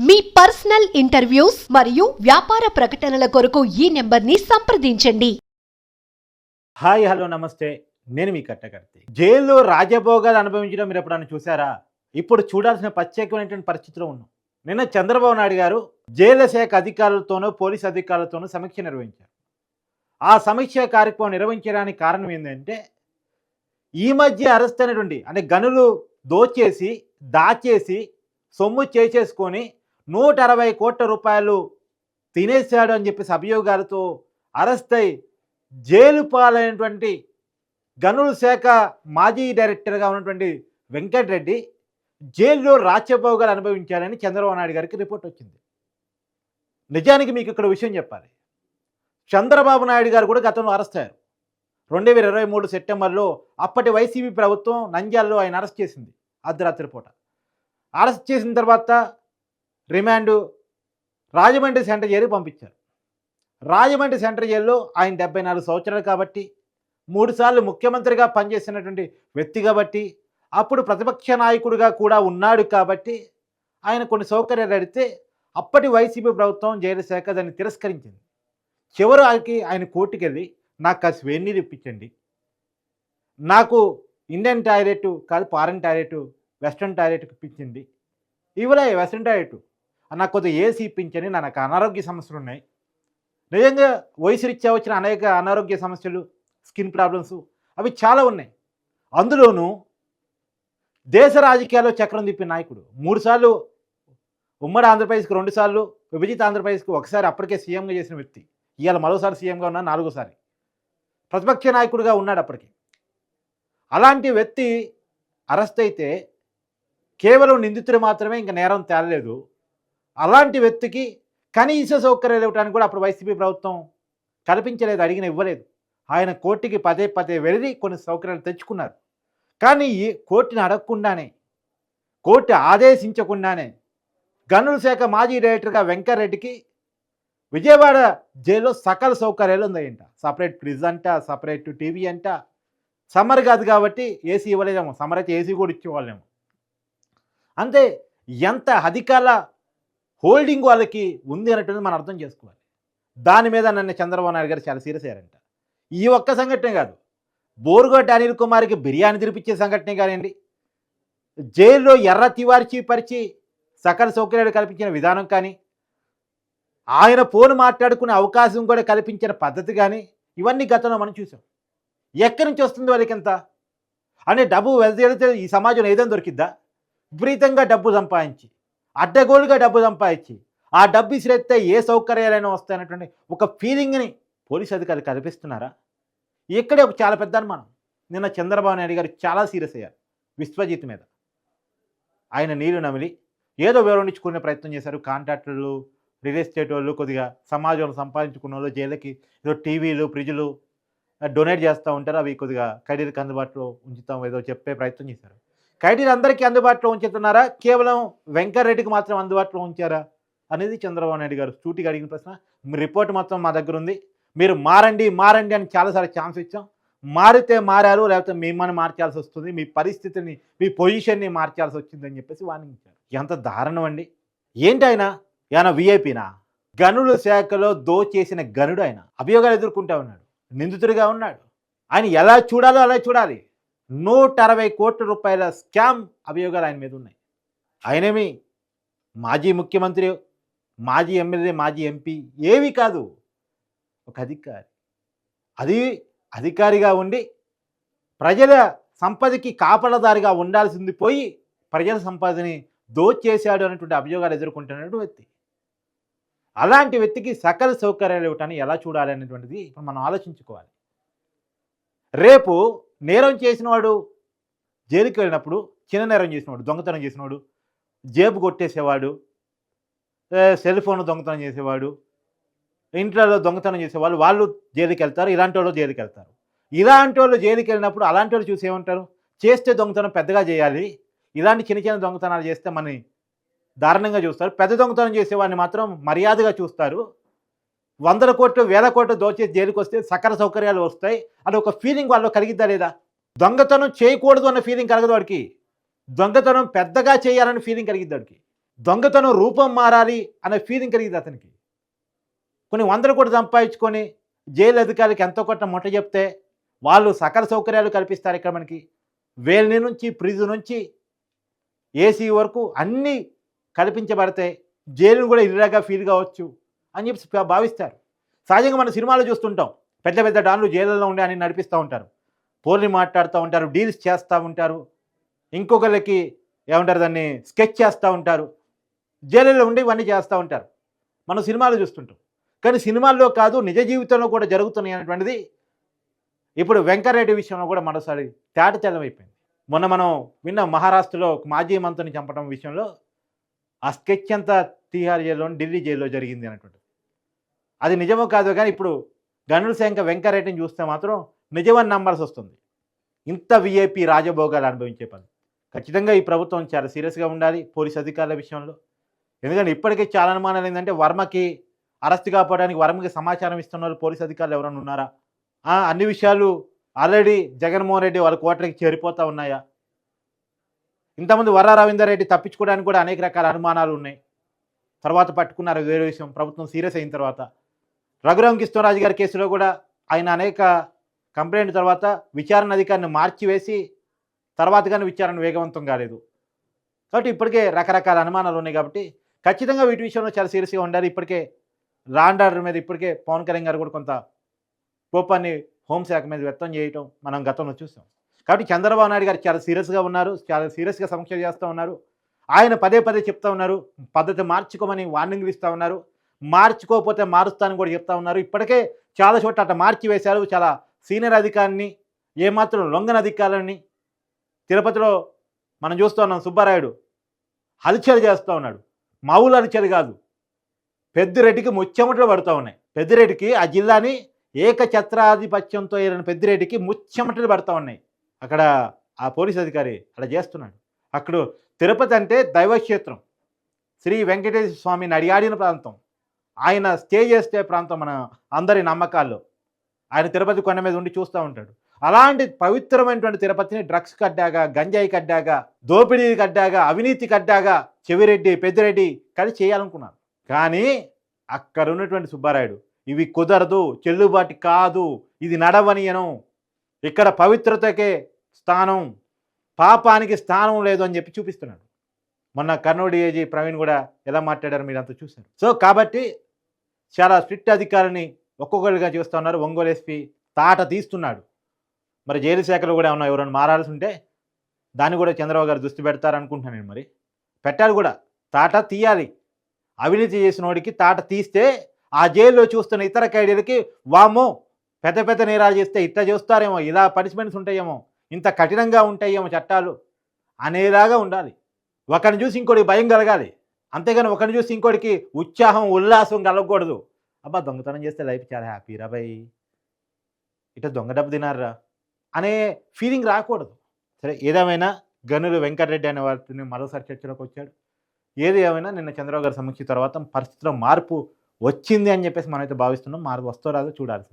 మీ personal interviews మరియు వ్యాపార ప్రకటనల కొరకు ఈ నెంబర్ని సంప్రదించండి. హాయ్ హలో నమస్తే, నేను మీ కట్టకర్తి. జైల్లో రాజభోగాలు అనుభవించడం మీరు ఎప్పుడైనా చూసారా? ఇప్పుడు చూడాల్సిన ప్రత్యేకమైనటువంటి పరిస్థితిలో ఉన్నాం. నిన్న చంద్రబాబు నాయుడు గారు జైళ్ల శాఖ అధికారులతోనూ పోలీస్ అధికారులతోనూ సమీక్ష నిర్వహించారు. ఆ సమీక్ష కార్యక్రమం నిర్వహించడానికి కారణం ఏంటంటే, ఈ మధ్య అరెస్ట్ అయినటువంటి అంటే గనులు దోచేసి దాచేసి సొమ్ము చేసేసుకొని 160 కోట్ల రూపాయలు తినేశాడు అని చెప్పేసి అభియోగాలతో అరెస్ట్ అయి జైలు పాలైనటువంటి గనుల శాఖ మాజీ డైరెక్టర్గా ఉన్నటువంటి వెంకటరెడ్డి జైల్లో రాజ్యభోగాలు అనుభవించారని చంద్రబాబు నాయుడు గారికి రిపోర్ట్ వచ్చింది. నిజానికి మీకు ఇక్కడ విషయం చెప్పాలి. చంద్రబాబు నాయుడు గారు కూడా గతంలో అరెస్ట్ అయ్యారు. 2023 సెప్టెంబర్లో అప్పటి వైసీపీ ప్రభుత్వం నంద్యాలలో ఆయన అరెస్ట్ చేసింది అర్ధరాత్రి పూట. అరెస్ట్ చేసిన తర్వాత రిమాండ్ రాజమండ్రి సెంట్రల్ జైలుకి పంపించారు. రాజమండ్రి సెంట్రల్ జైల్లో ఆయన 74 సంవత్సరాలు కాబట్టి, 3 సార్లు ముఖ్యమంత్రిగా పనిచేసినటువంటి వ్యక్తి కాబట్టి, అప్పుడు ప్రతిపక్ష నాయకుడిగా కూడా ఉన్నాడు కాబట్టి ఆయన కొన్ని సౌకర్యాలు అడిగితే అప్పటి వైసీపీ ప్రభుత్వం జైలు శాఖ దాన్ని తిరస్కరించింది. చివరికి ఆయన కోర్టుకు వెళ్ళి నాకు కాస్త వేడి నీళ్ళు ఇప్పించండి, నాకు ఇండియన్ టాయిలెట్ కాదు ఫారెన్ టాయిలెట్ వెస్ట్రన్ టాయిలెట్ ఇప్పించింది, ఇవ్వలే వెస్ట్రన్ టాయిలెట్, నాకు కొద్దిగా ఏసీ ఇప్పించండి, నాకు అనారోగ్య సమస్యలు ఉన్నాయి. నిజంగా వయసు రీత్యా వచ్చిన అనేక అనారోగ్య సమస్యలు, స్కిన్ ప్రాబ్లమ్స్ అవి చాలా ఉన్నాయి. అందులోనూ దేశ రాజకీయాల్లో చక్రం తిప్పిన నాయకుడు. 3 సార్లు ఉమ్మడి ఆంధ్రప్రదేశ్కి, 2 సార్లు విభజిత ఆంధ్రప్రదేశ్కి, ఒకసారి అప్పటికే సీఎంగా చేసిన వ్యక్తి, ఇవాళ మరోసారి సీఎంగా ఉన్న 4వసారి ప్రతిపక్ష నాయకుడిగా ఉన్నాడు అప్పటికి. అలాంటి వ్యక్తి అరెస్ట్ అయితే కేవలం నిందితుడు మాత్రమే, ఇంకా నేరం తేలలేదు. అలాంటి వ్యక్తికి కనీస సౌకర్యాలు ఇవ్వడానికి కూడా అప్పుడు వైసీపీ ప్రభుత్వం కల్పించలేదు, అడిగిన ఇవ్వలేదు. ఆయన కోర్టుకి పదే పదే వెళ్ళి కొన్ని సౌకర్యాలు తెచ్చుకున్నారు. కానీ కోర్టుని అడగకుండానే, కోర్టు ఆదేశించకుండానే గనుల శాఖ మాజీ డైరెక్టర్గా వెంకటరెడ్డికి విజయవాడ జైల్లో సకల సౌకర్యాలు ఉన్నాయంట. సపరేట్ ఫ్రిడ్జ్ అంట, సపరేట్ టీవీ అంట. సమ్మర్ కాదు కాబట్టి ఏసీ ఇవ్వలేదేమో, సమ్మర్ అయితే ఏసీ కూడా ఇచ్చేవాళ్ళేమో. అంతే, ఎంత అధికార హోల్డింగ్ వాళ్ళకి ఉంది అనేటువంటిది మనం అర్థం చేసుకోవాలి. దాని మీద నన్ను చంద్రబాబు నాయుడు గారు చాలా సీరియస్ అయ్యారంట. ఈ ఒక్క సంఘటనే కాదు, బోరుగడ్డ అనిల్ కుమార్కి బిర్యానీ తినిపించే సంఘటనే కానివ్వండి, జైల్లో ఎర్ర తివార్చి పరిచి సకల సౌకర్యాలు కల్పించిన విధానం కానీ, ఆయన ఫోన్ మాట్లాడుకునే అవకాశం కూడా కల్పించిన పద్ధతి కానీ, ఇవన్నీ గతంలో మనం చూసాం. ఎక్కడి నుంచి వస్తుంది వాళ్ళకి ఎంత అంటే డబ్బు వెళ్తే ఈ సమాజంలో ఏదైనా దొరికిద్దా? విపరీతంగా డబ్బు సంపాదించి, అడ్డగోలుగా డబ్బు సంపాదించి, ఆ డబ్బు ఇసిరెత్తే ఏ సౌకర్యాలైనా వస్తాయన్నటువంటి ఒక ఫీలింగ్ని పోలీసు అధికారులు కల్పిస్తున్నారా? ఇక్కడే ఒక చాలా పెద్ద అనుమానం. నిన్న చంద్రబాబు నాయుడు గారు చాలా సీరియస్ అయ్యారు విశ్వజిత్ మీద. ఆయన నీళ్లు నమిలి ఏదో వివరించుకునే ప్రయత్నం చేశారు. కాంట్రాక్టర్లు, రియల్ ఎస్టేట్ వాళ్ళు, కొద్దిగా సమాజంలో సంపాదించుకున్న వాళ్ళు జైలుకి ఏదో టీవీలు, ఫ్రిడ్జ్లు డొనేట్ చేస్తూ ఉంటారు, అవి కొద్దిగా ఖైదీలకు అందుబాటులో ఉంచుతాం ఏదో చెప్పే ప్రయత్నం చేశారు. ఖైదీలు అందరికీ అందుబాటులో ఉంచుతున్నారా, కేవలం వెంకటరెడ్డికి మాత్రం అందుబాటులో ఉంచారా అనేది చంద్రబాబు నాయుడు గారు సూటిగా అడిగిన ప్రశ్న. మీ రిపోర్ట్ మొత్తం మా దగ్గర ఉంది, మీరు మారండి మారండి అని చాలాసార్లు ఛాన్స్ ఇచ్చాం. మారితే మారారు, లేకపోతే మిమ్మల్ని మార్చాల్సి వస్తుంది, మీ పరిస్థితిని, మీ పొజిషన్ని మార్చాల్సి వచ్చిందని చెప్పేసి వార్నింగ్ ఇచ్చారు. ఎంత దారుణం అండి! ఏంటి ఆయన ఏమైనా విఐపీనా? గనుల శాఖలో దోచేసిన గనుడు ఆయన. అభియోగాలు ఎదుర్కొంటా ఉన్నాడు, నిందితుడిగా ఉన్నాడు. ఆయన ఎలా చూడాలో అలా చూడాలి. 160 కోట్ల రూపాయల స్కామ్ అభియోగాలు ఆయన మీద ఉన్నాయి. ఆయనేమి మాజీ ముఖ్యమంత్రి, మాజీ ఎమ్మెల్యే, మాజీ ఎంపీ ఏవి కాదు, ఒక అధికారి. అది అధికారిగా ఉండి ప్రజల సంపదకి కాపలదారిగా ఉండాల్సింది పోయి ప్రజల సంపదని దోచేశాడు అనేటువంటి అభియోగాలు ఎదుర్కొంటున్నటువంటి వ్యక్తి. అలాంటి వ్యక్తికి సకల సౌకర్యాలు ఇవ్వటాన్ని ఎలా చూడాలి అనేటువంటిది ఇప్పుడు మనం ఆలోచించుకోవాలి. రేపు నేరం చేసినవాడు జైలుకి వెళ్ళినప్పుడు, చిన్న నేరం చేసినవాడు, దొంగతనం చేసినవాడు, జేబు కొట్టేసేవాడు, సెల్ ఫోన్ దొంగతనం చేసేవాడు, ఇంట్లో దొంగతనం చేసేవాళ్ళు, వాళ్ళు జైలుకి వెళ్తారు. ఇలాంటి వాళ్ళు జైలుకి వెళ్తారు. ఇలాంటి వాళ్ళు జైలుకి వెళ్ళినప్పుడు అలాంటి వాళ్ళు చూసి ఏమంటారు, చేస్తే దొంగతనం పెద్దగా చేయాలి, ఇలాంటి చిన్న చిన్న దొంగతనాలు చేస్తే మనని దారుణంగా చూస్తారు, పెద్ద దొంగతనం చేసేవాడిని మాత్రం మర్యాదగా చూస్తారు, 100 కోట్లు 1000 కోట్లు దోచేసి జైలుకి వస్తే సకల సౌకర్యాలు వస్తాయి అని ఒక ఫీలింగ్ వాళ్ళు కలిగిద్దా లేదా? దొంగతనం చేయకూడదు అన్న ఫీలింగ్ కలగదు వాడికి, దొంగతనం పెద్దగా చేయాలని ఫీలింగ్ కలిగిద్ది వాడికి. దొంగతనం రూపం మారాలి అనే ఫీలింగ్ కలిగింది అతనికి. కొన్ని వందలు కూడా సంపాదించుకొని జైలు అధికారులకి ఎంతో కొంత ముట్ట చెప్తే వాళ్ళు సకల సౌకర్యాలు కల్పిస్తారు. ఇక్కడ మనకి వేలి నుంచి ఫ్రిడ్జ్ నుంచి ఏసీ వరకు అన్నీ కల్పించబడితే జైలును కూడా ఇల్లాగా ఫీల్ కావచ్చు అని చెప్పి భావిస్తారు. సహజంగా మన సినిమాలో చూస్తుంటాం, పెద్ద పెద్ద డాన్లు జైళ్ళలో ఉండి అని నడిపిస్తూ ఉంటారు, పోర్ని మాట్లాడుతూ ఉంటారు, డీల్స్ చేస్తూ ఉంటారు, ఇంకొకరికి ఏమంటారు దాన్ని స్కెచ్ చేస్తూ ఉంటారు, జైలులో ఉండి ఇవన్నీ చేస్తూ ఉంటారు. మనం సినిమాలు చూస్తుంటాం. కానీ సినిమాల్లో కాదు, నిజ జీవితంలో కూడా జరుగుతున్నాయి అనేటువంటిది ఇప్పుడు వెంకరెడ్డి విషయంలో కూడా మరోసారి తేటతెల్లమైపోయింది. మొన్న మనం విన్న మహారాష్ట్రలో మాజీ మంత్రిని చంపడం విషయంలో ఆ స్కెచ్ అంతా తీహార్ జైల్లో ఢిల్లీ జైల్లో జరిగింది అనేటువంటిది. అది నిజమో కాదో కానీ ఇప్పుడు గనుల శంకర్ వెంకరెడ్డిని చూస్తే మాత్రం నిజమని నమ్మాల్సి వస్తుంది. ఇంత విఐపి రాజభోగాలు అనుభవించే పని. ఖచ్చితంగా ఈ ప్రభుత్వం చాలా సీరియస్గా ఉండాలి పోలీస్ అధికారుల విషయంలో. ఎందుకంటే ఇప్పటికే చాలా అనుమానాలు ఏంటంటే వర్మకి అరెస్ట్ కాపాడడానికి వర్మకి సమాచారం ఇస్తున్నారు పోలీస్ అధికారులు ఎవరైనా ఉన్నారా, అన్ని విషయాలు ఆల్రెడీ జగన్మోహన్ రెడ్డి వాళ్ళ కోటరికి చేరిపోతూ ఉన్నాయా, ఇంతమంది వర్ర రవీందర్ రెడ్డి తప్పించుకోవడానికి కూడా అనేక రకాల అనుమానాలు ఉన్నాయి. తర్వాత పట్టుకున్నారు, వేరే విషయం. ప్రభుత్వం సీరియస్ అయిన తర్వాత రఘురామ కృష్ణరాజు గారి కేసులో కూడా ఆయన అనేక కంప్లైంట్ తర్వాత విచారణ అధికారిని మార్చివేసి తర్వాత కానీ విచారణ వేగవంతం కాలేదు. కాబట్టి ఇప్పటికే రకరకాల అనుమానాలు ఉన్నాయి. కాబట్టి ఖచ్చితంగా వీటి విషయంలో చాలా సీరియస్గా ఉండాలి. ఇప్పటికే లాండ్ ఆర్డర్ మీద ఇప్పటికే పవన్ కళ్యాణ్ గారు కూడా కొంత కోపాన్ని హోంశాఖ మీద వ్యక్తం చేయటం మనం గతంలో చూసాం. కాబట్టి చంద్రబాబు నాయుడు గారు చాలా సీరియస్గా ఉన్నారు, చాలా సీరియస్గా సమీక్ష చేస్తూ ఉన్నారు. ఆయన పదే పదే చెప్తా ఉన్నారు, పద్ధతి మార్చుకోమని వార్నింగ్లు ఇస్తూ ఉన్నారు, మార్చుకోకపోతే మారుస్తానని కూడా చెప్తా ఉన్నారు. ఇప్పటికే చాలా చోట్ల అట్లా మార్చి వేశారు. చాలా సీనియర్ అధికారిని, ఏమాత్రం లొంగన అధికారులని తిరుపతిలో మనం చూస్తూ ఉన్నాం. సుబ్బారాయుడు హల్చల్ చేస్తూ ఉన్నాడు. మామూలు హల్చల్ కాదు, పెద్దిరెడ్డికి ముచ్చెమటలు పడుతూ ఉన్నాయి. పెద్దిరెడ్డికి ఆ జిల్లాని ఏకఛత్రాధిపత్యంతో ఏరిన పెద్దిరెడ్డికి ముచ్చెమటలు పడుతూ ఉన్నాయి. అక్కడ ఆ పోలీస్ అధికారి అలా చేస్తున్నాడు. అక్కడ తిరుపతి అంటే దైవక్షేత్రం, శ్రీ వెంకటేశ్వర స్వామిని అడిగాడిన ప్రాంతం, ఆయన స్టే చేసే ప్రాంతం మన అందరి నమ్మకాల్లో. ఆయన తిరుపతి కొండ మీద ఉండి చూస్తూ ఉంటాడు. అలాంటి పవిత్రమైనటువంటి తిరుపతిని డ్రగ్స్ కడ్డాగా, గంజాయి కడ్డాగా, దోపిడీ కడ్డాగా, అవినీతి కడ్డాగా చెవిరెడ్డి పెద్దిరెడ్డి కలిసి చేయాలనుకున్నారు. కానీ అక్కడ ఉన్నటువంటి సుబ్బారాయుడు ఇవి కుదరదు, చెల్లుబాటు కాదు, ఇది నడవనియను, ఇక్కడ పవిత్రతకే స్థానం, పాపానికి స్థానం లేదు అని చెప్పి చూపిస్తున్నాడు. మొన్న కర్నూలు డిఐజీ ప్రవీణ్ కూడా ఎలా మాట్లాడారు మీరంతా చూశారు. సో కాబట్టి చాలా స్ట్రిక్ట్ అధికారిని ఒక్కొక్కరిగా చూస్తూ ఉన్నారు. ఒంగోలు ఎస్పీ తాట తీస్తున్నాడు. మరి జైలు శాఖలో కూడా ఏమన్నా ఎవరైనా మారాల్సి ఉంటే దాన్ని కూడా చంద్రబాబు గారు దృష్టి పెడతారనుకుంటున్నాను నేను. మరి పెట్టాలి కూడా, తాట తీయాలి. అవినీతి చేసిన వాడికి తాట తీస్తే ఆ జైల్లో చూస్తున్న ఇతర ఖైదీలకి వామ్మో పెద్ద పెద్ద నేరాలు చేస్తే ఇట్లా చూస్తారేమో, ఇలా పనిష్మెంట్స్ ఉంటాయేమో, ఇంత కఠినంగా ఉంటాయేమో చట్టాలు అనేలాగా ఉండాలి. ఒకరిని చూసి ఇంకోటికి భయం కలగాలి. అంతేగాని ఒకరిని చూసి ఇంకోటికి ఉత్సాహం ఉల్లాసం కలగకూడదు. అబ్బా దొంగతనం చేస్తే లైఫ్ చాలా హ్యాపీ రా భయ్, ఇట్లా దొంగ డబ్బు తినారా అనే ఫీలింగ్ రాకూడదు. సరే, ఏదేమైనా గనులు వెంకటరెడ్డి అనే వారిని మరోసారి చర్చలోకి వచ్చాడు. ఏది ఏమైనా నిన్న చంద్రబాబు గారి సమీక్ష తర్వాత పరిస్థితిలో మార్పు వచ్చింది అని చెప్పేసి మనమైతే భావిస్తున్నాం. మార్పు వస్తో రాదో చూడాల్సింది.